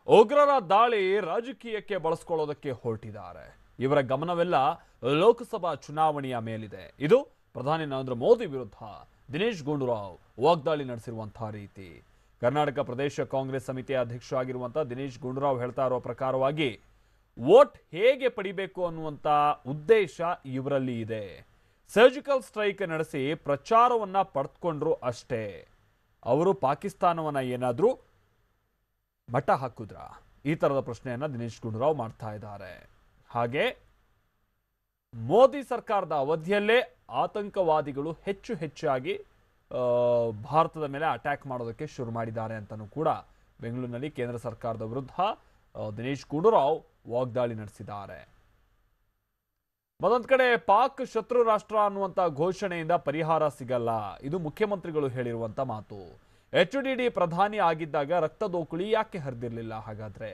ಉಗ್ರರ ದಾಳಿ ರಾಜಕೀಯಕ್ಕೆ ಬಳಸಿಕೊಳ್ಳೋದಕ್ಕೆ ಹೊರಟಿದ್ದಾರೆ. ಇವರ ಗಮನವೆಲ್ಲ ಲೋಕಸಭಾ ಚುನಾವಣೆಯ ಮೇಲಿದೆ. ಇದು ಪ್ರಧಾನಿ ನರೇಂದ್ರ ಮೋದಿ ವಿರುದ್ಧ ದಿನೇಶ್ ಗುಂಡೂರಾವ್ ವಾಗ್ದಾಳಿ ನಡೆಸಿರುವಂತಹ ರೀತಿ. ಕರ್ನಾಟಕ ಪ್ರದೇಶ ಕಾಂಗ್ರೆಸ್ ಸಮಿತಿಯ ಅಧ್ಯಕ್ಷ ಆಗಿರುವಂತಹ ದಿನೇಶ್ ಗುಂಡೂರಾವ್ ಹೇಳ್ತಾ ಇರುವ ಪ್ರಕಾರವಾಗಿ ವೋಟ್ ಹೇಗೆ ಪಡಿಬೇಕು ಅನ್ನುವಂತ ಉದ್ದೇಶ ಇವರಲ್ಲಿ ಇದೆ. ಸರ್ಜಿಕಲ್ ಸ್ಟ್ರೈಕ್ ನಡೆಸಿ ಪ್ರಚಾರವನ್ನ ಪಡೆದುಕೊಂಡ್ರು ಅಷ್ಟೇ. ಅವರು ಪಾಕಿಸ್ತಾನವನ್ನ ಏನಾದ್ರೂ ಮಟ್ಟ ಹಾಕುದ್ರ? ಈ ತರದ ಪ್ರಶ್ನೆಯನ್ನ ದಿನೇಶ್ ಗುಂಡೂರಾವ್ ಮಾಡ್ತಾ ಇದ್ದಾರೆ. ಹಾಗೆ ಮೋದಿ ಸರ್ಕಾರದ ಅವಧಿಯಲ್ಲೇ ಆತಂಕವಾದಿಗಳು ಹೆಚ್ಚಾಗಿ ಭಾರತದ ಮೇಲೆ ಅಟ್ಯಾಕ್ ಮಾಡೋದಕ್ಕೆ ಶುರು ಮಾಡಿದ್ದಾರೆ ಅಂತಲೂ ಕೂಡ ಬೆಂಗಳೂರಿನಲ್ಲಿ ಕೇಂದ್ರ ಸರ್ಕಾರದ ವಿರುದ್ಧ ದಿನೇಶ್ ಗುಂಡೂರಾವ್ ವಾಗ್ದಾಳಿ ನಡೆಸಿದ್ದಾರೆ. ಮತ್ತೊಂದು ಕಡೆ ಪಾಕ್ ಶತ್ರು ರಾಷ್ಟ್ರ ಅನ್ನುವಂಥ ಘೋಷಣೆಯಿಂದ ಪರಿಹಾರ ಸಿಗಲ್ಲ. ಇದು ಮುಖ್ಯಮಂತ್ರಿಗಳು ಹೇಳಿರುವಂತ ಮಾತು. HDD ಪ್ರಧಾನಿ ಆಗಿದ್ದಾಗ ರಕ್ತದೋಕುಳಿ ಯಾಕೆ ಹರಿದಿರಲಿಲ್ಲ? ಹಾಗಾದ್ರೆ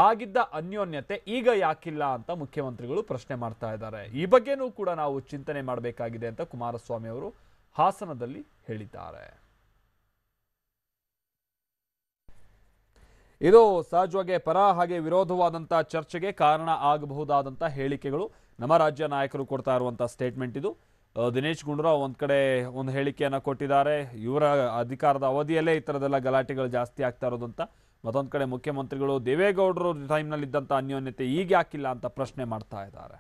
ಆಗಿದ್ದ ಅನ್ಯೋನ್ಯತೆ ಈಗ ಯಾಕಿಲ್ಲ ಅಂತ ಮುಖ್ಯಮಂತ್ರಿಗಳು ಪ್ರಶ್ನೆ ಮಾಡ್ತಾ ಇದ್ದಾರೆ. ಈ ಬಗ್ಗೆನೂ ಕೂಡ ನಾವು ಚಿಂತನೆ ಮಾಡಬೇಕಾಗಿದೆ ಅಂತ ಕುಮಾರಸ್ವಾಮಿ ಅವರು ಹಾಸನದಲ್ಲಿ ಹೇಳಿದ್ದಾರೆ. ಇದು ಸಹಜವಾಗಿ ಪರ ಹಾಗೆ ವಿರೋಧವಾದಂಥ ಚರ್ಚೆಗೆ ಕಾರಣ ಆಗಬಹುದಾದಂಥ ಹೇಳಿಕೆಗಳು ನಮ್ಮ ರಾಜ್ಯ ನಾಯಕರು ಕೊಡ್ತಾ ಇರುವಂಥ ಸ್ಟೇಟ್ಮೆಂಟ್ ಇದು. ದಿನೇಶ್ ಗುಂಡೂರಾವ್ ಒಂದು ಕಡೆ ಒಂದು ಹೇಳಿಕೆಯನ್ನು ಕೊಟ್ಟಿದ್ದಾರೆ. ಇವರ ಅಧಿಕಾರದ ಅವಧಿಯಲ್ಲೇ ಈ ಥರದೆಲ್ಲ ಗಲಾಟೆಗಳು ಜಾಸ್ತಿ ಆಗ್ತಾ ಇರೋದು ಅಂತ. ಮತ್ತೊಂದು ಕಡೆ ಮುಖ್ಯಮಂತ್ರಿಗಳು ದೇವೇಗೌಡರು ಟೈಮ್ನಲ್ಲಿದ್ದಂಥ ಅನ್ಯೋನ್ಯತೆ ಈಗ ಯಾಕಿಲ್ಲ ಅಂತ ಪ್ರಶ್ನೆ ಮಾಡ್ತಾ ಇದ್ದಾರೆ.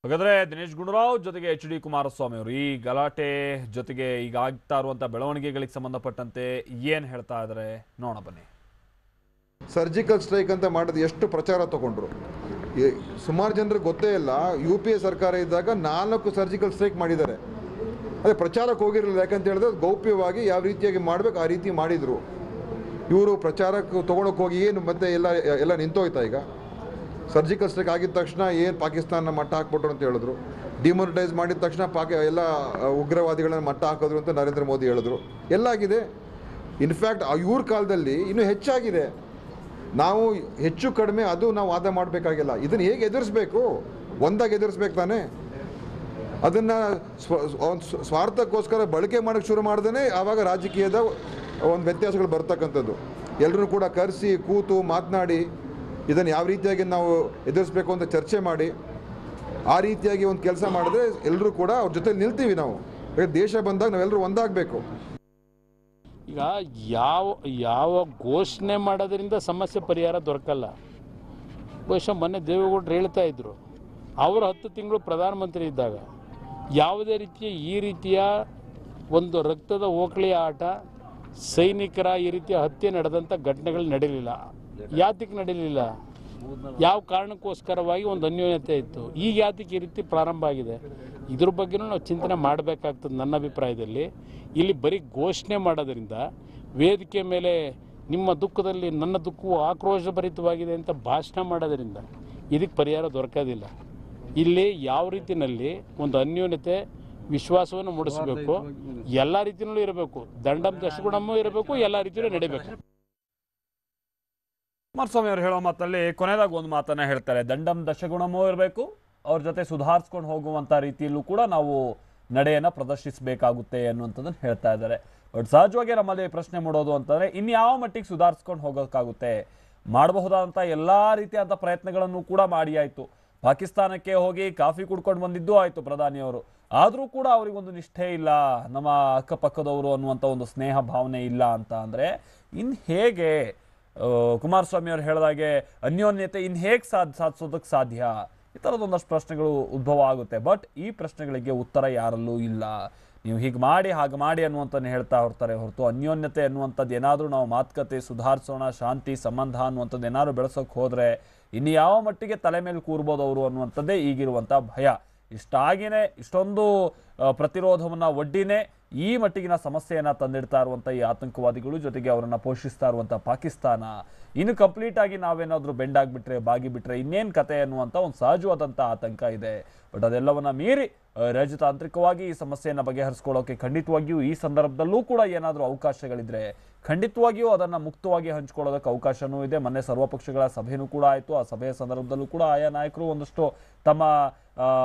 ಹಾಗಾದ್ರೆ ದಿನೇಶ್ ಗುಂಡೂರಾವ್ ಜೊತೆಗೆ HD ಕುಮಾರಸ್ವಾಮಿ ಅವರು ಈ ಗಲಾಟೆ ಜೊತೆಗೆ ಈಗ ಆಗ್ತಾ ಇರುವಂತ ಬೆಳವಣಿಗೆಗಳಿಗೆ ಸಂಬಂಧಪಟ್ಟಂತೆ ಏನ್ ಹೇಳ್ತಾ ಇದ್ದಾರೆ ನೋಡೋಣ ಬನ್ನಿ. ಸರ್ಜಿಕಲ್ ಸ್ಟ್ರೈಕ್ ಅಂತ ಮಾಡೋದು ಎಷ್ಟು ಪ್ರಚಾರ ತಗೊಂಡ್ರು. ಸುಮಾರು ಜನರಿಗೆ ಗೊತ್ತೇ ಇಲ್ಲ. UPA ಸರ್ಕಾರ ಇದ್ದಾಗ 4 ಸರ್ಜಿಕಲ್ ಸ್ಟ್ರೈಕ್ ಮಾಡಿದ್ದಾರೆ. ಅದೇ ಪ್ರಚಾರಕ್ಕೆ ಹೋಗಿರಲಿಲ್ಲ. ಯಾಕಂತ ಹೇಳಿದ್ರೆ ಗೌಪ್ಯವಾಗಿ ಯಾವ ರೀತಿಯಾಗಿ ಮಾಡಬೇಕು ಆ ರೀತಿ ಮಾಡಿದರು. ಇವರು ಪ್ರಚಾರಕ್ಕೆ ತೊಗೊಳಕ್ಕೆ ಹೋಗಿ ಏನು ಮತ್ತೆ ಎಲ್ಲ ನಿಂತೋಯ್ತಾ? ಈಗ ಸರ್ಜಿಕಲ್ ಸ್ಟ್ರೈಕ್ ಆಗಿದ ತಕ್ಷಣ ಏನು ಪಾಕಿಸ್ತಾನ ಮಟ್ಟ ಹಾಕ್ಬಿಟ್ರು ಅಂತ ಹೇಳಿದ್ರು. ಡಿಮಾನಿಟೈಸ್ ಮಾಡಿದ ತಕ್ಷಣ ಎಲ್ಲ ಉಗ್ರವಾದಿಗಳನ್ನ ಮಟ್ಟ ಹಾಕಿದ್ರು ಅಂತ ನರೇಂದ್ರ ಮೋದಿ ಹೇಳಿದ್ರು. ಎಲ್ಲಾಗಿದೆ. ಇನ್ಫ್ಯಾಕ್ಟ್ ಇವ್ರ ಕಾಲದಲ್ಲಿ ಇನ್ನೂ ಹೆಚ್ಚಾಗಿದೆ. ನಾವು ಹೆಚ್ಚು ಕಡಿಮೆ ಅದು ನಾವು ವಾದ ಮಾಡಬೇಕಾಗಿಲ್ಲ. ಇದನ್ನು ಹೇಗೆ ಎದುರಿಸ್ಬೇಕು? ಒಂದಾಗಿ ಎದುರಿಸ್ಬೇಕು ತಾನೆ. ಅದನ್ನು ಸ್ವಾರ್ಥಕ್ಕೋಸ್ಕರ ಬಳಕೆ ಮಾಡೋಕ್ಕೆ ಶುರು ಮಾಡ್ದೇ ಆವಾಗ ರಾಜಕೀಯದ ಒಂದು ವ್ಯತ್ಯಾಸಗಳು ಬರ್ತಕ್ಕಂಥದ್ದು. ಎಲ್ಲರೂ ಕೂಡ ಕರೆಸಿ ಕೂತು ಮಾತನಾಡಿ ಇದನ್ನು ಯಾವ ರೀತಿಯಾಗಿ ನಾವು ಎದುರಿಸ್ಬೇಕು ಅಂತ ಚರ್ಚೆ ಮಾಡಿ ಆ ರೀತಿಯಾಗಿ ಒಂದು ಕೆಲಸ ಮಾಡಿದ್ರೆ ಎಲ್ಲರೂ ಕೂಡ ಅವ್ರ ಜೊತೆ ನಿಲ್ತೀವಿ. ನಾವು ದೇಶ ಬಂದಾಗ ನಾವೆಲ್ಲರೂ ಒಂದಾಗಬೇಕು. ಈಗ ಯಾವ ಘೋಷಣೆ ಮಾಡೋದ್ರಿಂದ ಸಮಸ್ಯೆ ಪರಿಹಾರ ದೊರಕಲ್ಲ. ಬಹುಶಃ ಮೊನ್ನೆ ದೇವೇಗೌಡರು ಹೇಳ್ತಾ ಇದ್ರು, ಅವರು 10 ತಿಂಗಳು ಪ್ರಧಾನಮಂತ್ರಿ ಇದ್ದಾಗ ಯಾವುದೇ ಈ ರೀತಿಯ ಒಂದು ರಕ್ತದ ಓಕಳಿಯ ಆಟ, ಸೈನಿಕರ ಈ ರೀತಿಯ ಹತ್ಯೆ ನಡೆದಂಥ ಘಟನೆಗಳು ನಡೀಲಿಲ್ಲ. ಯಾತಕ್ಕೆ ನಡೀಲಿಲ್ಲ? ಯಾವ ಕಾರಣಕ್ಕೋಸ್ಕರವಾಗಿ ಒಂದು ಅನ್ಯೋನ್ಯತೆ ಇತ್ತು. ಈಗ ಯಾತಕ್ಕೆ ಈ ರೀತಿ ಪ್ರಾರಂಭ ಆಗಿದೆ? ಇದ್ರ ಬಗ್ಗೆನೂ ನಾವು ಚಿಂತನೆ ಮಾಡಬೇಕಾಗ್ತದೆ. ನನ್ನ ಅಭಿಪ್ರಾಯದಲ್ಲಿ ಇಲ್ಲಿ ಬರೀ ಘೋಷಣೆ ಮಾಡೋದ್ರಿಂದ, ವೇದಿಕೆ ಮೇಲೆ ನಿಮ್ಮ ದುಃಖದಲ್ಲಿ ನನ್ನ ದುಃಖವು ಆಕ್ರೋಶಭರಿತವಾಗಿದೆ ಅಂತ ಭಾಷಣ ಮಾಡೋದ್ರಿಂದ ಇದಕ್ಕೆ ಪರಿಹಾರ ದೊರಕೋದಿಲ್ಲ. ಇಲ್ಲಿ ಯಾವ ರೀತಿಯಲ್ಲಿ ಒಂದು ಅನ್ಯೋನ್ಯತೆ ವಿಶ್ವಾಸವನ್ನು ಮೂಡಿಸಬೇಕು, ಎಲ್ಲ ರೀತಿಯಲ್ಲೂ ಇರಬೇಕು. ದಂಡಂ ದಶಗುಣಮೂ ಇರಬೇಕು, ಎಲ್ಲ ರೀತಿಯಲ್ಲೂ ನಡೀಬೇಕು. ಕುಮಾರಸ್ವಾಮಿ ಅವರು ಹೇಳೋ ಮಾತಲ್ಲಿ ಕೊನೆಯದಾಗಿ ಒಂದು ಮಾತನ್ನ ಹೇಳ್ತಾರೆ, ದಂಡಂ ದಶಗುಣಮೂ ಇರಬೇಕು, ಅವ್ರ ಜೊತೆ ಸುಧಾರಿಸ್ಕೊಂಡು ಹೋಗುವಂಥ ರೀತಿಯಲ್ಲೂ ಕೂಡ ನಾವು ನಡೆಯನ್ನು ಪ್ರದರ್ಶಿಸಬೇಕಾಗುತ್ತೆ ಅನ್ನುವಂಥದ್ದನ್ನು ಹೇಳ್ತಾ ಇದ್ದಾರೆ. ಬಟ್ ಸಹಜವಾಗಿ ನಮ್ಮಲ್ಲಿ ಪ್ರಶ್ನೆ ಮಾಡೋದು ಅಂತಂದರೆ ಇನ್ಯಾವ ಮಟ್ಟಿಗೆ ಸುಧಾರಿಸ್ಕೊಂಡು ಹೋಗೋಕ್ಕಾಗುತ್ತೆ? ಮಾಡಬಹುದಾದಂಥ ಎಲ್ಲ ರೀತಿಯಾದಂಥ ಪ್ರಯತ್ನಗಳನ್ನು ಕೂಡ ಮಾಡಿ ಆಯಿತು. ಪಾಕಿಸ್ತಾನಕ್ಕೆ ಹೋಗಿ ಕಾಫಿ ಕುಡ್ಕೊಂಡು ಬಂದಿದ್ದೂ ಆಯಿತು ಪ್ರಧಾನಿಯವರು. ಆದರೂ ಕೂಡ ಅವರಿಗೊಂದು ನಿಷ್ಠೆ ಇಲ್ಲ, ನಮ್ಮ ಅಕ್ಕಪಕ್ಕದವರು ಅನ್ನುವಂಥ ಒಂದು ಸ್ನೇಹ ಭಾವನೆ ಇಲ್ಲ ಅಂತ ಅಂದರೆ ಇನ್ನು ಹೇಗೆ ಕುಮಾರಸ್ವಾಮಿ ಅವರು ಹೇಳಿದಾಗೆ ಅನ್ಯೋನ್ಯತೆ ಇನ್ನು ಹೇಗೆ ಸಾಧಿಸೋದಕ್ಕೆ ಸಾಧ್ಯ? ಈ ಥರದೊಂದಷ್ಟು ಪ್ರಶ್ನೆಗಳು ಉದ್ಭವ ಆಗುತ್ತೆ. ಬಟ್ ಈ ಪ್ರಶ್ನೆಗಳಿಗೆ ಉತ್ತರ ಯಾರಲ್ಲೂ ಇಲ್ಲ. ನೀವು ಹೀಗೆ ಮಾಡಿ ಹಾಗೆ ಮಾಡಿ ಅನ್ನುವಂಥದ್ದು ಹೇಳ್ತಾ ಹೊರ್ತಾರೆ ಹೊರತು ಅನ್ಯೋನ್ಯತೆ ಅನ್ನುವಂಥದ್ದು ಏನಾದರೂ ನಾವು ಮಾತುಕತೆ ಸುಧಾರಿಸೋಣ, ಶಾಂತಿ ಸಂಬಂಧ ಅನ್ನುವಂಥದ್ದು ಏನಾದರೂ ಬೆಳೆಸೋಕೆ ಹೋದರೆ ಇನ್ನು ಯಾವ ಮಟ್ಟಿಗೆ ತಲೆ ಮೇಲೆ ಕೂರ್ಬೋದು ಅವರು ಅನ್ನುವಂಥದ್ದೇ ಈಗಿರುವಂಥ ಭಯ. ಇಷ್ಟಾಗಿಯೇ ಇಷ್ಟೊಂದು ಪ್ರತಿರೋಧವನ್ನು ಒಡ್ಡಿನೇ ಈ ಮಟ್ಟಿಗಿನ ಸಮಸ್ಯೆಯನ್ನು ತಂದಿಡ್ತಾ ಇರುವಂಥ ಈ ಆತಂಕವಾದಿಗಳು, ಜೊತೆಗೆ ಅವರನ್ನು ಪೋಷಿಸ್ತಾ ಇರುವಂಥ ಪಾಕಿಸ್ತಾನ, ಇನ್ನು ಕಂಪ್ಲೀಟಾಗಿ ನಾವೇನಾದರೂ ಬೆಂಡಾಗಿಬಿಟ್ರೆ ಬಾಗಿಬಿಟ್ರೆ ಇನ್ನೇನು ಕತೆ ಅನ್ನುವಂಥ ಒಂದು ಸಹಜವಾದಂಥ ಆತಂಕ ಇದೆ. ಬಟ್ ಅದೆಲ್ಲವನ್ನ ಮೀರಿ ರಾಜತಾಂತ್ರಿಕವಾಗಿ ಈ ಸಮಸ್ಯೆಯನ್ನು ಬಗೆಹರಿಸ್ಕೊಳ್ಳೋಕೆ ಖಂಡಿತವಾಗಿಯೂ ಈ ಸಂದರ್ಭದಲ್ಲೂ ಕೂಡ ಏನಾದರೂ ಅವಕಾಶಗಳಿದ್ರೆ ಖಂಡಿತವಾಗಿಯೂ ಅದನ್ನು ಮುಕ್ತವಾಗಿ ಹಂಚ್ಕೊಳ್ಳೋದಕ್ಕೆ ಅವಕಾಶನೂ ಇದೆ. ಮೊನ್ನೆ ಸರ್ವಪಕ್ಷಗಳ ಸಭೆಯೂ ಕೂಡ ಆಯಿತು. ಆ ಸಭೆಯ ಸಂದರ್ಭದಲ್ಲೂ ಕೂಡ ಆಯಾ ನಾಯಕರು ಒಂದಷ್ಟು ತಮ್ಮ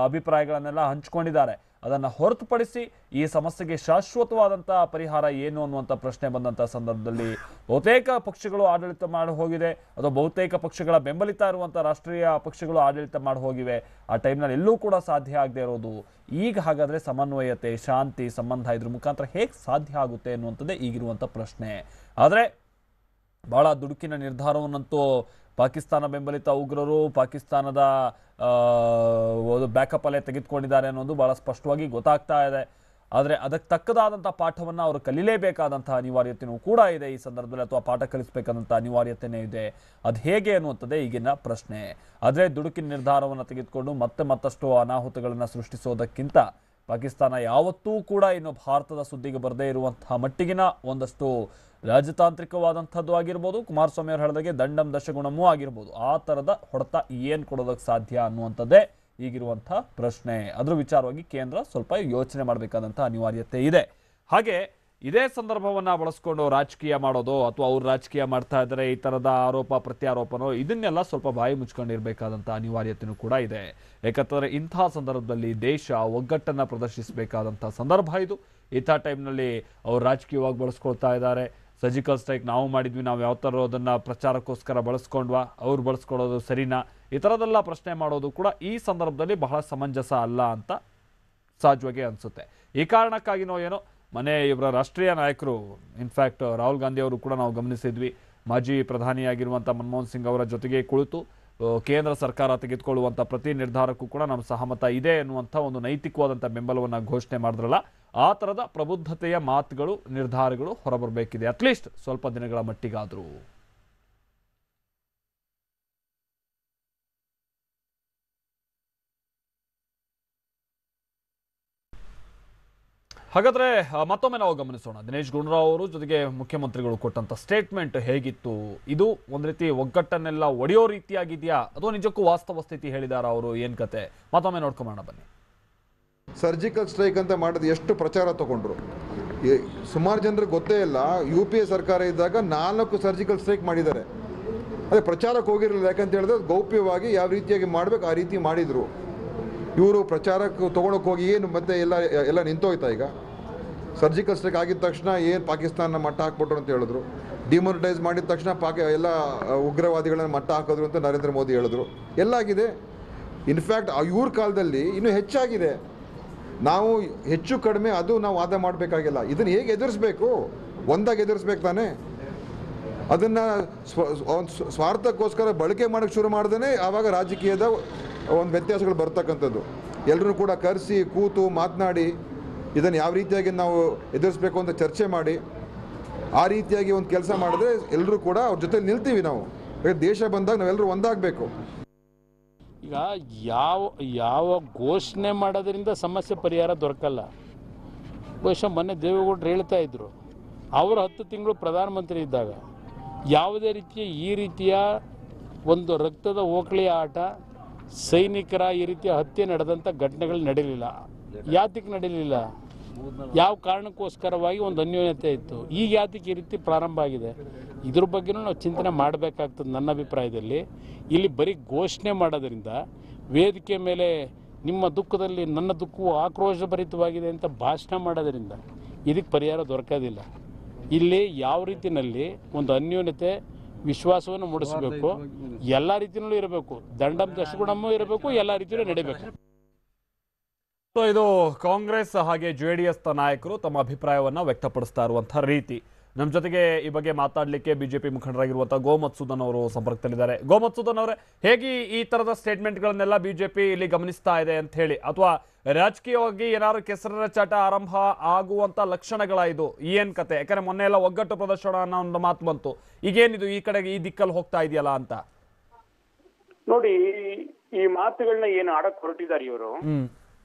ಅಭಿಪ್ರಾಯಗಳನ್ನೆಲ್ಲ ಹಂಚ್ಕೊಂಡಿದ್ದಾರೆ. ಅದನ್ನು ಹೊರತುಪಡಿಸಿ ಈ ಸಮಸ್ಯೆಗೆ ಶಾಶ್ವತವಾದಂಥ ಪರಿಹಾರ ಏನು ಅನ್ನುವಂಥ ಪ್ರಶ್ನೆ ಬಂದಂಥ ಸಂದರ್ಭದಲ್ಲಿ ಬಹುತೇಕ ಪಕ್ಷಗಳು ಆಡಳಿತ ಮಾಡಿ ಹೋಗಿದೆ, ಅಥವಾ ಬಹುತೇಕ ಪಕ್ಷಗಳ ಬೆಂಬಲಿತ ಇರುವಂಥ ರಾಷ್ಟ್ರೀಯ ಪಕ್ಷಗಳು ಆಡಳಿತ ಮಾಡಿ ಹೋಗಿವೆ. ಆ ಟೈಮ್ನಲ್ಲಿ ಎಲ್ಲೂ ಕೂಡ ಸಾಧ್ಯ ಆಗದೆ ಇರೋದು ಈಗ ಹಾಗಾದರೆ ಸಮನ್ವಯತೆ, ಶಾಂತಿ, ಸಂಬಂಧ ಇದ್ರ ಮುಖಾಂತರ ಹೇಗೆ ಸಾಧ್ಯ ಆಗುತ್ತೆ ಅನ್ನುವಂಥದ್ದೇ ಈಗಿರುವಂಥ ಪ್ರಶ್ನೆ. ಆದರೆ ಭಾಳ ದುಡುಕಿನ ನಿರ್ಧಾರವನ್ನಂತೂ ಪಾಕಿಸ್ತಾನ ಬೆಂಬಲಿತ ಉಗ್ರರು ಪಾಕಿಸ್ತಾನದ ಬ್ಯಾಕಪ್ ಅಲ್ಲೇ ತೆಗೆದುಕೊಂಡಿದ್ದಾರೆ ಅನ್ನೋದು ಭಾಳ ಸ್ಪಷ್ಟವಾಗಿ ಗೊತ್ತಾಗ್ತಾ ಇದೆ. ಆದರೆ ಅದಕ್ಕೆ ತಕ್ಕದಾದಂಥ ಪಾಠವನ್ನು ಅವರು ಕಲೀಲೇಬೇಕಾದಂಥ ಅನಿವಾರ್ಯತೆಯೂ ಕೂಡ ಇದೆ ಈ ಸಂದರ್ಭದಲ್ಲಿ, ಅಥವಾ ಪಾಠ ಕಲಿಸಬೇಕಾದಂಥ ಅನಿವಾರ್ಯತೆಯೇ ಇದೆ. ಅದು ಹೇಗೆ ಅನ್ನುವಂಥದ್ದೇ ಈಗಿನ ಪ್ರಶ್ನೆ. ಆದರೆ ದುಡುಕಿನ ನಿರ್ಧಾರವನ್ನು ತೆಗೆದುಕೊಂಡು ಮತ್ತಷ್ಟು ಅನಾಹುತಗಳನ್ನು ಸೃಷ್ಟಿಸೋದಕ್ಕಿಂತ ಪಾಕಿಸ್ತಾನ ಯಾವತ್ತೂ ಕೂಡ ಇನ್ನು ಭಾರತದ ಸುದ್ದಿಗೆ ಬರದೇ ಇರುವಂತಹ ಮಟ್ಟಿಗಿನ ಒಂದಷ್ಟು ರಾಜತಾಂತ್ರಿಕವಾದಂಥದ್ದು ಆಗಿರ್ಬೋದು, ಕುಮಾರಸ್ವಾಮಿ ಅವರು ಹೇಳಿದಾಗೆ ದಂಡಂ ದಶಗುಣಮೂ ಆಗಿರ್ಬೋದು, ಆ ಥರದ ಹೊಡೆತ ಏನು ಕೊಡೋದಕ್ಕೆ ಸಾಧ್ಯ ಅನ್ನುವಂಥದ್ದೇ ಈಗಿರುವಂಥ ಪ್ರಶ್ನೆ. ಅದ್ರ ವಿಚಾರವಾಗಿ ಕೇಂದ್ರ ಸ್ವಲ್ಪ ಯೋಚನೆ ಮಾಡಬೇಕಾದಂಥ ಅನಿವಾರ್ಯತೆ ಇದೆ. ಹಾಗೆ ಇದೇ ಸಂದರ್ಭವನ್ನು ಬಳಸ್ಕೊಂಡು ರಾಜಕೀಯ ಮಾಡೋದು, ಅಥವಾ ಅವ್ರು ರಾಜಕೀಯ ಮಾಡ್ತಾ ಇದ್ದಾರೆ ಈ ಥರದ ಆರೋಪ ಪ್ರತ್ಯಾರೋಪನೋ, ಇದನ್ನೆಲ್ಲ ಸ್ವಲ್ಪ ಬಾಯಿ ಮುಚ್ಕೊಂಡಿರಬೇಕಾದಂಥ ಅನಿವಾರ್ಯತೆಯೂ ಕೂಡ ಇದೆ. ಯಾಕಂತಂದರೆ ಇಂಥ ಸಂದರ್ಭದಲ್ಲಿ ದೇಶ ಒಗ್ಗಟ್ಟನ್ನು ಪ್ರದರ್ಶಿಸಬೇಕಾದಂಥ ಸಂದರ್ಭ ಇದು. ಇಂಥ ಟೈಮ್ನಲ್ಲಿ ಅವ್ರು ರಾಜಕೀಯವಾಗಿ ಬಳಸ್ಕೊಳ್ತಾ ಇದ್ದಾರೆ. ಸರ್ಜಿಕಲ್ ಸ್ಟ್ರೈಕ್ ನಾವು ಮಾಡಿದ್ವಿ, ನಾವು ಯಾವ ಥರ ಅದನ್ನು ಪ್ರಚಾರಕ್ಕೋಸ್ಕರ ಬಳಸ್ಕೊಂಡ್ವಾ, ಅವ್ರು ಬಳಸ್ಕೊಳ್ಳೋದು ಸರಿನಾ, ಈ ಥರದ್ದೆಲ್ಲ ಪ್ರಶ್ನೆ ಮಾಡೋದು ಕೂಡ ಈ ಸಂದರ್ಭದಲ್ಲಿ ಬಹಳ ಸಮಂಜಸ ಅಲ್ಲ ಅಂತ ಸಹಜವಾಗಿ ಅನಿಸುತ್ತೆ. ಈ ಕಾರಣಕ್ಕಾಗಿನೋ ಏನೋ ಮನೆ ಇವರ ರಾಷ್ಟ್ರೀಯ ನಾಯಕರು, ಇನ್ಫ್ಯಾಕ್ಟ್ ರಾಹುಲ್ ಗಾಂಧಿ ಅವರು ಕೂಡ ನಾವು ಗಮನಿಸಿದ್ವಿ, ಮಾಜಿ ಪ್ರಧಾನಿಯಾಗಿರುವಂಥ ಮನಮೋಹನ್ ಸಿಂಗ್ ಅವರ ಜೊತೆಗೆ ಕುಳಿತು ಕೇಂದ್ರ ಸರ್ಕಾರ ತೆಗೆದುಕೊಳ್ಳುವಂಥ ಪ್ರತಿ ನಿರ್ಧಾರಕ್ಕೂ ಕೂಡ ನಮ್ಮ ಸಹಮತ ಇದೆ ಎನ್ನುವಂಥ ಒಂದು ನೈತಿಕವಾದಂಥ ಬೆಂಬಲವನ್ನು ಘೋಷಣೆ ಮಾಡಿದ್ರಲ್ಲ, ಆ ಥರದ ಪ್ರಬುದ್ಧತೆಯ ಮಾತುಗಳು, ನಿರ್ಧಾರಗಳು ಹೊರಬರಬೇಕಿದೆ, ಅಟ್ಲೀಸ್ಟ್ ಸ್ವಲ್ಪ ದಿನಗಳ ಮಟ್ಟಿಗಾದರೂ. ಹಾಗಾದ್ರೆ ಮತ್ತೊಮ್ಮೆ ನಾವು ಗಮನಿಸೋಣ. ದಿನೇಶ್ ಗುಂಡೂರಾವ್ ಅವರು ಜೊತೆಗೆ ಮುಖ್ಯಮಂತ್ರಿಗಳು ಕೊಟ್ಟಂತ ಸ್ಟೇಟ್ಮೆಂಟ್ ಹೇಗಿತ್ತು? ಇದು ಒಂದ್ ರೀತಿ ಒಗ್ಗಟ್ಟನ್ನೆಲ್ಲ ಒಡೆಯೋ ರೀತಿಯಾಗಿದೆಯಾ, ಅಥವಾ ನಿಜಕ್ಕೂ ವಾಸ್ತವ ಸ್ಥಿತಿ ಹೇಳಿದಾರ ಅವರು? ಏನ್ ಕತೆ ಮತ್ತೊಮ್ಮೆ ನೋಡ್ಕೊಂಬೋಣ ಬನ್ನಿ. ಸರ್ಜಿಕಲ್ ಸ್ಟ್ರೈಕ್ ಅಂತ ಮಾಡೋದು ಎಷ್ಟು ಪ್ರಚಾರ ತಗೊಂಡ್ರು, ಸುಮಾರು ಜನರಿಗೆ ಗೊತ್ತೇ ಇಲ್ಲ. UPA ಸರ್ಕಾರ ಇದ್ದಾಗ 4 ಸರ್ಜಿಕಲ್ ಸ್ಟ್ರೈಕ್ ಮಾಡಿದ್ದಾರೆ. ಅದೇ ಪ್ರಚಾರಕ್ಕೆ ಹೋಗಿರಲಿಲ್ಲ. ಯಾಕಂತ ಹೇಳಿದ್ರೆ ಗೌಪ್ಯವಾಗಿ ಯಾವ ರೀತಿಯಾಗಿ ಮಾಡಬೇಕು ಆ ರೀತಿ ಮಾಡಿದರು. ಇವರು ಪ್ರಚಾರಕ್ಕೆ ತೊಗೊಳಕ್ಕೆ ಹೋಗಿ ಏನು ಮತ್ತೆ ಎಲ್ಲ ನಿಂತೋಯ್ತಾ? ಈಗ ಸರ್ಜಿಕಲ್ ಸ್ಟ್ರೈಕ್ ಆಗಿದ ತಕ್ಷಣ ಏನು ಪಾಕಿಸ್ತಾನ ಮಟ್ಟ ಹಾಕ್ಬಿಟ್ರು ಅಂತ ಹೇಳಿದ್ರು. ಡಿಮಾನಿಟೈಸ್ ಮಾಡಿದ ತಕ್ಷಣ ಎಲ್ಲ ಉಗ್ರವಾದಿಗಳನ್ನ ಮಟ್ಟ ಹಾಕಿದ್ರು ಅಂತ ನರೇಂದ್ರ ಮೋದಿ ಹೇಳಿದ್ರು. ಎಲ್ಲ ಆಗಿದೆ. ಇನ್ಫ್ಯಾಕ್ಟ್ ಇವ್ರ ಕಾಲದಲ್ಲಿ ಇನ್ನೂ ಹೆಚ್ಚಾಗಿದೆ. ನಾವು ಹೆಚ್ಚು ಕಡಿಮೆ ಅದು ನಾವು ವಾದ ಮಾಡಬೇಕಾಗಿಲ್ಲ. ಇದನ್ನು ಹೇಗೆ ಎದುರಿಸ್ಬೇಕು? ಒಂದಾಗಿ ಎದುರಿಸ್ಬೇಕು ತಾನೇ. ಅದನ್ನು ಸ್ವಾರ್ಥಕ್ಕೋಸ್ಕರ ಬಳಕೆ ಮಾಡೋಕ್ಕೆ ಶುರು ಮಾಡ್ದೇ ಆವಾಗ ರಾಜಕೀಯದ ಒಂದು ವ್ಯತ್ಯಾಸಗಳು ಬರ್ತಕ್ಕಂಥದ್ದು. ಎಲ್ಲರೂ ಕೂಡ ಕರೆಸಿ ಕೂತು ಮಾತನಾಡಿ ಇದನ್ನು ಯಾವ ರೀತಿಯಾಗಿ ನಾವು ಎದುರಿಸ್ಬೇಕು ಅಂತ ಚರ್ಚೆ ಮಾಡಿ ಆ ರೀತಿಯಾಗಿ ಒಂದು ಕೆಲಸ ಮಾಡಿದ್ರೆ ಎಲ್ಲರೂ ಕೂಡ ಅವ್ರ ಜೊತೆ ನಿಲ್ತೀವಿ. ನಾವು ದೇಶ ಬಂದಾಗ ನಾವೆಲ್ಲರೂ ಒಂದಾಗಬೇಕು. ಈಗ ಯಾವ ಘೋಷಣೆ ಮಾಡೋದ್ರಿಂದ ಸಮಸ್ಯೆ ಪರಿಹಾರ ದೊರಕಲ್ಲ. ಬಹುಶಃ ಮೊನ್ನೆ ದೇವೇಗೌಡರು ಹೇಳ್ತಾ ಇದ್ರು, ಅವರು 10 ತಿಂಗಳು ಪ್ರಧಾನಮಂತ್ರಿ ಇದ್ದಾಗ ಯಾವುದೇ ಈ ರೀತಿಯ ಒಂದು ರಕ್ತದ ಓಕಳಿಯ ಆಟ, ಸೈನಿಕರ ಈ ರೀತಿಯ ಹತ್ಯೆ ನಡೆದಂಥ ಘಟನೆಗಳು ನಡೀಲಿಲ್ಲ. ಯಾತಕ್ಕೆ ನಡೀಲಿಲ್ಲ? ಯಾವ ಕಾರಣಕ್ಕೋಸ್ಕರವಾಗಿ ಒಂದು ಅನ್ಯೋನ್ಯತೆ ಇತ್ತು. ಈಗ ಯಾತಕ್ಕೆ ಈ ರೀತಿ ಪ್ರಾರಂಭ ಆಗಿದೆ? ಇದ್ರ ಬಗ್ಗೆನೂ ನಾವು ಚಿಂತನೆ ಮಾಡಬೇಕಾಗ್ತದೆ. ನನ್ನ ಅಭಿಪ್ರಾಯದಲ್ಲಿ ಇಲ್ಲಿ ಬರೀ ಘೋಷಣೆ ಮಾಡೋದ್ರಿಂದ, ವೇದಿಕೆ ಮೇಲೆ ನಿಮ್ಮ ದುಃಖದಲ್ಲಿ ನನ್ನ ದುಃಖವು ಆಕ್ರೋಶಭರಿತವಾಗಿದೆ ಅಂತ ಭಾಷಣ ಮಾಡೋದ್ರಿಂದ ಇದಕ್ಕೆ ಪರಿಹಾರ ದೊರಕೋದಿಲ್ಲ. ಇಲ್ಲಿ ಯಾವ ರೀತಿಯಲ್ಲಿ ಒಂದು ಅನ್ಯೋನ್ಯತೆ, ವಿಶ್ವಾಸವನ್ನು ಮೂಡಿಸಬೇಕು, ಎಲ್ಲ ರೀತಿಯಲ್ಲೂ ಇರಬೇಕು, ದಂಡಂ ದಶಗುಣಮೂ ಇರಬೇಕು, ಎಲ್ಲ ರೀತಿಯಲ್ಲೂ ನಡೀಬೇಕು. ಸೊ ಇದು ಕಾಂಗ್ರೆಸ್ ಹಾಗೆ JDS ನಾಯಕರು ತಮ್ಮ ಅಭಿಪ್ರಾಯವನ್ನು ವ್ಯಕ್ತಪಡಿಸ್ತಾ ಇರುವಂತಹ ರೀತಿ. ನಮ್ಮ ಜೊತೆಗೆ ಈ ಬಗ್ಗೆ ಮಾತಾಡಲಿಕ್ಕೆ ಬಿಜೆಪಿ ಮುಖಂಡರಾಗಿರುವಂತಹ ಗೋ ಮಧುಸೂದನ್ ಅವರು ಸಂಪರ್ಕದಲ್ಲಿದ್ದಾರೆ. ಗೋ ಮಧುಸೂದನ್ ಅವರೇ, ಹೇಗೆ ಈ ತರದ ಸ್ಟೇಟ್ಮೆಂಟ್ಗಳನ್ನೆಲ್ಲ ಬಿಜೆಪಿ ಇಲ್ಲಿ ಗಮನಿಸ್ತಾ ಇದೆ ಅಂತ ಹೇಳಿ, ಅಥವಾ ರಾಜಕೀಯವಾಗಿ ಏನಾದ್ರು ಕೆಸರರ ಚಾಟ ಆರಂಭ ಆಗುವಂತ ಲಕ್ಷಣಗಳ ಇದು ಏನ್ ಕತೆ? ಯಾಕಂದ್ರೆ ಮೊನ್ನೆ ಎಲ್ಲ ಒಗ್ಗಟ್ಟು ಪ್ರದರ್ಶನ ಅನ್ನೋ ಒಂದು ಮಾತು ಬಂತು. ಈಗೇನಿದು ಈ ಕಡೆಗೆ ಈ ದಿಕ್ಕಲ್ಲಿ ಹೋಗ್ತಾ ಇದೆಯಲ್ಲ ಅಂತ ನೋಡಿ. ಈ ಮಾತುಗಳನ್ನ ಏನು ಆಡಕ್ ಹೊರಟಿದ್ದಾರೆ ಇವರು,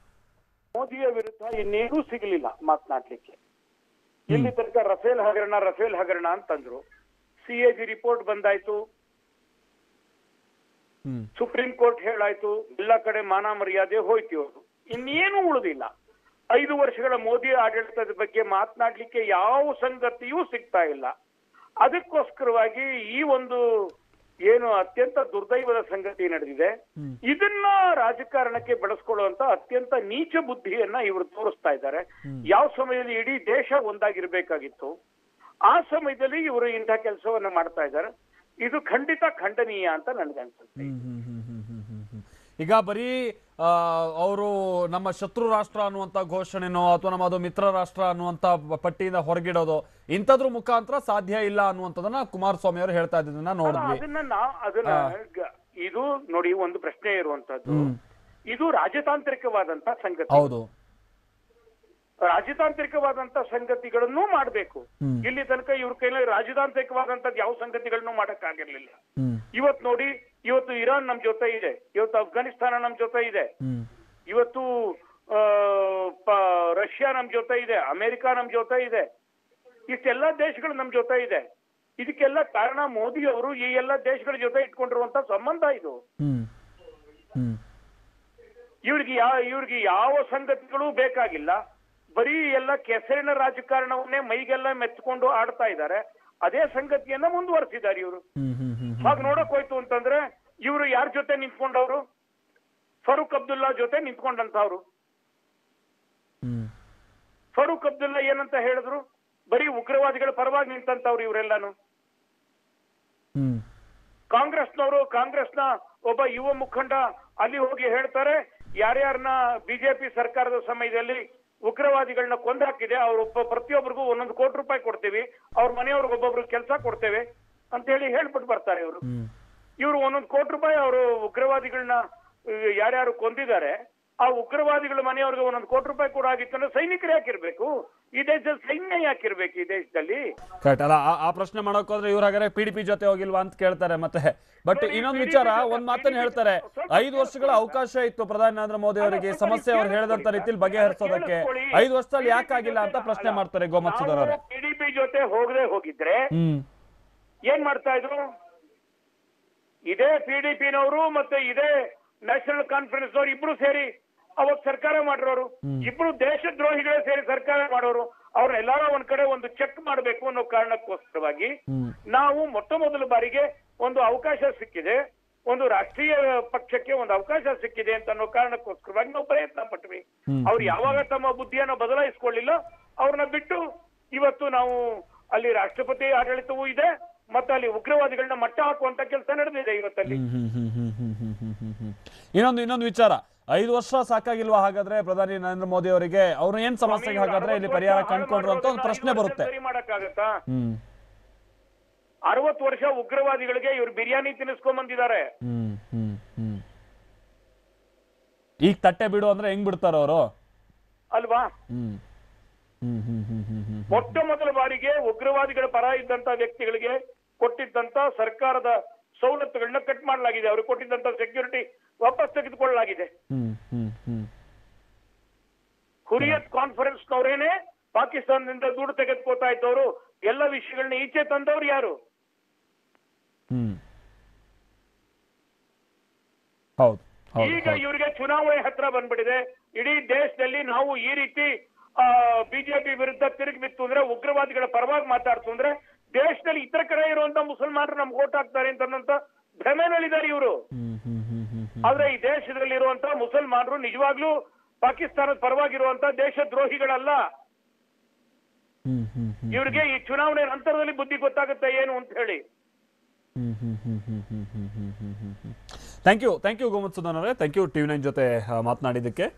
ಮೋದಿಯ ವಿರುದ್ಧ ಇನ್ನೇನೂ ಸಿಗಲಿಲ್ಲ ಮಾತನಾಡ್ಲಿಕ್ಕೆ. ಇಲ್ಲಿ ತನಕ ರಫೇಲ್ ಹಗರಣ ಅಂತಂದ್ರು. CAG ರಿಪೋರ್ಟ್ ಬಂದಾಯ್ತು, ಸುಪ್ರೀಂ ಕೋರ್ಟ್ ಹೇಳಾಯ್ತು, ಎಲ್ಲ ಕಡೆ ಮಾನ ಮರ್ಯಾದೆ ಹೋಯ್ತು. ಅವರು ಇನ್ನೇನು ಉಳಿದಿಲ್ಲ. 5 ವರ್ಷಗಳ ಮೋದಿ ಆಡಳಿತದ ಬಗ್ಗೆ ಮಾತನಾಡ್ಲಿಕ್ಕೆ ಯಾವ ಸಂಗತಿಯೂ ಸಿಗ್ತಾ ಇಲ್ಲ. ಅದಕ್ಕೋಸ್ಕರವಾಗಿ ಈ ಒಂದು ಏನು ಅತ್ಯಂತ ದುರ್ದೈವದ ಸಂಗತಿ ನಡೆದಿದೆ, ಇದನ್ನ ರಾಜಕಾರಣಕ್ಕೆ ಬಳಸ್ಕೊಳ್ಳುವಂತ ಅತ್ಯಂತ ನೀಚ ಬುದ್ಧಿಯನ್ನ ಇವರು ತೋರಿಸ್ತಾ ಇದ್ದಾರೆ. ಯಾವ ಸಮಯದಲ್ಲಿ ಇಡೀ ದೇಶ ಒಂದಾಗಿರ್ಬೇಕಾಗಿತ್ತು ಆ ಸಮಯದಲ್ಲಿ ಇವರು ಇಂಥ ಕೆಲಸವನ್ನ ಮಾಡ್ತಾ ಇದ್ದಾರೆ. ಇದು ಖಂಡಿತ ಖಂಡನೀಯ ಅಂತ ನನಗನ್ಸುತ್ತೆ. ಈಗ ಬರೀ ಅವರು ನಮ್ಮ ಶತ್ರು ರಾಷ್ಟ್ರ ಅನ್ನುವಂಥ ಘೋಷಣೆನೋ ಅಥವಾ ನಮ್ಮ ಅದು ಮಿತ್ರ ರಾಷ್ಟ್ರ ಅನ್ನುವಂಥ ಪಟ್ಟಿಯಿಂದ ಹೊರಗಿಡೋದು ಇಂಥದ್ರ ಮುಖಾಂತರ ಸಾಧ್ಯ ಇಲ್ಲ ಅನ್ನುವಂಥದ್ದನ್ನ ಕುಮಾರಸ್ವಾಮಿ ಅವರು ಹೇಳ್ತಾ ಇದ್ದನ್ನ ನೋಡಿದ್ವಿ. ಇದು ನೋಡಿ, ಒಂದು ಪ್ರಶ್ನೆ ಇರುವಂತದ್ದು, ಇದು ರಾಜತಾಂತ್ರಿಕವಾದಂತ ಸಂಗತಿ. ಹೌದು, ರಾಜತಾಂತ್ರಿಕವಾದಂತ ಸಂಗತಿಗಳನ್ನು ಮಾಡಬೇಕು. ಇಲ್ಲಿ ತನಕ ಇವ್ರ ಕೈಯಲ್ಲಿ ರಾಜತಾಂತ್ರಿಕವಾದಂತದ್ದು ಯಾವ ಸಂಗತಿಗಳನ್ನು ಮಾಡಕ್ಕಾಗಿರ್ಲಿಲ್ಲ. ಇವತ್ತು ನೋಡಿ, ಇವತ್ತು ಇರಾನ್ ನಮ್ ಜೊತೆ ಇದೆ, ಇವತ್ತು ಅಫ್ಘಾನಿಸ್ತಾನ ನಮ್ ಜೊತೆ ಇದೆ, ಇವತ್ತು ರಷ್ಯಾ ನಮ್ ಜೊತೆ ಇದೆ, ಅಮೆರಿಕ ನಮ್ ಜೊತೆ ಇದೆ, ಇಷ್ಟೆಲ್ಲಾ ದೇಶಗಳು ನಮ್ ಜೊತೆ ಇದೆ. ಇದಕ್ಕೆಲ್ಲ ಕಾರಣ ಮೋದಿ ಅವರು ಈ ಎಲ್ಲ ದೇಶಗಳ ಜೊತೆ ಇಟ್ಕೊಂಡಿರುವಂತ ಸಂಬಂಧ ಇದು. ಇವ್ರಿಗೆ ಯಾವ ಸಂಗತಿಗಳು ಬೇಕಾಗಿಲ್ಲ. ಬರೀ ಎಲ್ಲ ಕೆಸರಿನ ರಾಜಕಾರಣವನ್ನೇ ಮೈಗೆಲ್ಲ ಮೆಚ್ಚಿಕೊಂಡು ಆಡ್ತಾ ಇದ್ದಾರೆ. ಅದೇ ಸಂಗತಿಯನ್ನ ಮುಂದುವರಿಸಿದ್ದಾರೆ ಇವರು. ಹಾಗೆ ನೋಡಕ್ ಹೋಯ್ತು ಅಂತಂದ್ರೆ ಇವರು ಯಾರ ಜೊತೆ ನಿಂತ್ಕೊಂಡವ್ರು? ಫರೂಕ್ ಅಬ್ದುಲ್ಲಾ ಜೊತೆ ನಿಂತ್ಕೊಂಡಂತವ್ರು. ಫರೂಕ್ ಅಬ್ದುಲ್ಲಾ ಏನಂತ ಹೇಳಿದ್ರು? ಬರೀ ಉಗ್ರವಾದಿಗಳ ಪರವಾಗಿ ನಿಂತಂತವ್ರು ಇವರೆಲ್ಲಾನು. ಕಾಂಗ್ರೆಸ್ನ ಒಬ್ಬ ಯುವ ಮುಖಂಡ ಅಲ್ಲಿ ಹೋಗಿ ಹೇಳ್ತಾರೆ, ಯಾರ್ಯಾರನ್ನ ಬಿಜೆಪಿ ಸರ್ಕಾರದ ಸಮಯದಲ್ಲಿ ಉಗ್ರವಾದಿಗಳನ್ನ ಕೊಂದು ಹಾಕಿದೆ ಅವ್ರೊಬ್ಬ ಪ್ರತಿಯೊಬ್ಬರಿಗೂ 1 ಕೋಟಿ ರೂಪಾಯಿ ಕೊಡ್ತೇವೆ, ಅವ್ರ ಮನೆಯವ್ರಿಗೆ ಒಬ್ಬೊಬ್ರಿಗೆ ಕೆಲಸ ಕೊಡ್ತೇವೆ ಅಂತ ಹೇಳಿ ಹೇಳ್ಬಿಟ್ಟು ಬರ್ತಾರೆ ಇವರು. 1 ಕೋಟಿ ರೂಪಾಯಿ ಅವರು ಉಗ್ರವಾದಿಗಳನ್ನ ಯಾರ್ಯಾರು ಕೊಂದಿದ್ದಾರೆ ಆ ಉಗ್ರವಾದಿಗಳ ಮನೆಯವ್ರಿಗೆ 1 ಕೋಟಿ ರೂಪಾಯಿ ಕೂಡ ಆಗಿತ್ತು ಅಂದ್ರೆ ಸೈನಿಕರು ಯಾಕಿರ್ಬೇಕು ಈ ದೇಶದಲ್ಲಿ? ಸೈನ್ಯ ಯಾಕಿರ್ಬೇಕು ಈ ದೇಶದಲ್ಲಿ? ಅಲ್ಲ, ಆ ಪ್ರಶ್ನೆ ಮಾಡಕ್ ಹೋದ್ರೆ ಇವ್ರ ಹಾಗಾದ್ರೆ PDP ಜೊತೆ ಹೋಗಿಲ್ವಾ ಅಂತ ಕೇಳ್ತಾರೆ. ಮತ್ತೆ ಬಟ್ ಇನ್ನೊಂದು ವಿಚಾರ, ಒಂದ್ ಮಾತನ್ನ ಹೇಳ್ತಾರೆ, 5 ವರ್ಷಗಳ ಅವಕಾಶ ಇತ್ತು ಪ್ರಧಾನಿ ನರೇಂದ್ರ ಮೋದಿ ಅವರಿಗೆ ಸಮಸ್ಯೆ ಅವ್ರು ಹೇಳಿದಂತ ರೀತಿಯಲ್ಲಿ ಬಗೆಹರಿಸೋದಕ್ಕೆ. 5 ವರ್ಷದಲ್ಲಿ ಯಾಕಾಗಿಲ್ಲ ಅಂತ ಪ್ರಶ್ನೆ ಮಾಡ್ತಾರೆ ಗೋಮತ್ ಸುಧನ್ ಅವರೇ. PDP ಜೊತೆ ಹೋಗಿದ್ರೆ ಏನ್ ಮಾಡ್ತಾ ಇದ್ರು? ಇದೇ PDPನವರು ಮತ್ತೆ ಇದೇ ನ್ಯಾಷನಲ್ ಕಾನ್ಫರೆನ್ಸ್ ಅವರು ಇಬ್ರು ಸೇರಿ ಅವತ್ತು ಸರ್ಕಾರ ಮಾಡಿರೋರು, ಇಬ್ರು ದೇಶದ್ರೋಹಿಗಳೇ ಸೇರಿ ಸರ್ಕಾರ ಮಾಡೋರು. ಅವ್ರನ್ನೆಲ್ಲಾರು ಒಂದ್ ಕಡೆ ಒಂದು ಚೆಕ್ ಮಾಡಬೇಕು ಅನ್ನೋ ಕಾರಣಕ್ಕೋಸ್ಕರವಾಗಿ ನಾವು ಮೊದಲ ಬಾರಿಗೆ ಒಂದು ಅವಕಾಶ ಸಿಕ್ಕಿದೆ, ಒಂದು ರಾಷ್ಟ್ರೀಯ ಪಕ್ಷಕ್ಕೆ ಒಂದು ಅವಕಾಶ ಸಿಕ್ಕಿದೆ ಅಂತ ಅನ್ನೋ ಕಾರಣಕ್ಕೋಸ್ಕರವಾಗಿ ನಾವು ಪ್ರಯತ್ನ ಪಟ್ವಿ. ಅವ್ರು ಯಾವಾಗ ತಮ್ಮ ಬುದ್ಧಿಯನ್ನ ಬದಲಾಯಿಸ್ಕೊಳ್ಳಿಲ್ಲ, ಅವ್ರನ್ನ ಬಿಟ್ಟು ಇವತ್ತು ನಾವು ಅಲ್ಲಿ ರಾಷ್ಟ್ರಪತಿ ಆಡಳಿತವೂ ಇದೆ ಮತ್ತೆ ಅಲ್ಲಿ ಉಗ್ರವಾದಿಗಳನ್ನ ಮಟ್ಟ ಹಾಕುವಂತ ಕೆಲಸ ನಡೆದಿದೆ ಇವತ್ತಲ್ಲಿ. ಇನ್ನೊಂದು ವಿಚಾರ, 5 ವರ್ಷ ಸಾಕಾಗಿಲ್ವಾ ಹಾಗಾದ್ರೆ ಪ್ರಧಾನಿ ನರೇಂದ್ರ ಮೋದಿ ಅವರಿಗೆ? ಅವ್ರು ಏನ್ ಸಮಸ್ಯೆಗೆ ಹಾಗಾದ್ರೆ ಇಲ್ಲಿ ಪರಿಹಾರ ಕಂಡುಕೊಂಡ್ರು ಅಂತ ಒಂದು ಪ್ರಶ್ನೆ ಬರುತ್ತೆ. ಮಾಡಕ್ಕಾಗತ್ತಾ? 60 ವರ್ಷ ಉಗ್ರವಾದಿಗಳಿಗೆ ಇವ್ರು ಬಿರಿಯಾನಿ ತಿನ್ನಿಸ್ಕೊಂಡ್ ಬಂದಿದ್ದಾರೆ. ಈಗ ತಟ್ಟೆ ಬಿಡು ಅಂದ್ರೆ ಹೆಂಗ್ ಬಿಡ್ತಾರ ಅವರು ಅಲ್ವಾ? ಮೊದಲ ಬಾರಿಗೆ ಉಗ್ರವಾದಿಗಳ ಪರ ಇದ್ದಂತ ವ್ಯಕ್ತಿಗಳಿಗೆ ಕೊಟ್ಟಿದ್ದಂತ ಸರ್ಕಾರದ ಸವಲತ್ತುಗಳನ್ನ ಕಟ್ ಮಾಡಲಾಗಿದೆ. ಅವ್ರಿಗೆ ಕೊಟ್ಟಿದ್ದಂತ ಸೆಕ್ಯೂರಿಟಿ ವಾಪಸ್ ತೆಗೆದುಕೊಳ್ಳಲಾಗಿದೆ. ಹುರಿಯತ್ ಕಾನ್ಫರೆನ್ಸ್ ನವರೇನೆ ಪಾಕಿಸ್ತಾನದಿಂದ ದುಡ್ಡು ತೆಗೆದುಕೋತಾ ಇದ್ದವರು ಎಲ್ಲ ವಿಷಯಗಳನ್ನ ಈಚೆ ತಂದವ್ರು ಯಾರು? ಈಗ ಇವರಿಗೆ ಚುನಾವಣೆ ಹತ್ರ ಬಂದ್ಬಿಟ್ಟಿದೆ. ಇಡೀ ದೇಶದಲ್ಲಿ ನಾವು ಈ ರೀತಿ ಬಿಜೆಪಿ ವಿರುದ್ಧ ತಿರುಗಿ ಬಿತ್ತು ಅಂದ್ರೆ, ಉಗ್ರವಾದಿಗಳ ಪರವಾಗಿ ಮಾತಾಡ್ತು ಅಂದ್ರೆ ದೇಶದಲ್ಲಿ ಇತರ ಕಡೆ ಇರುವಂತ ಮುಸಲ್ಮಾನರು ನಮ್ಗೆ ಓಟ್ ಹಾಕ್ತಾರೆ ಅಂತ ಭ್ರಮೆನಲ್ಲಿದ್ದಾರೆ ಇವರು. ಆದ್ರೆ ಈ ದೇಶದಲ್ಲಿ ಇರುವಂತ ಮುಸಲ್ಮಾನರು ನಿಜವಾಗ್ಲೂ ಪಾಕಿಸ್ತಾನದ ಪರವಾಗಿರುವಂತ ದೇಶದ್ರೋಹಿಗಳಲ್ಲ. ಇವ್ರಿಗೆ ಈ ಚುನಾವಣೆ ನಂತರದಲ್ಲಿ ಬುದ್ಧಿ ಗೊತ್ತಾಗುತ್ತೆ ಏನು ಅಂತ ಹೇಳಿ. ಥ್ಯಾಂಕ್ ಯು ಗೋಮತ್ ಸುಧನ್ ಅವರೇ, ಥ್ಯಾಂಕ್ ಯು TV9 ಜೊತೆ ಮಾತನಾಡಿದ್ದಕ್ಕೆ.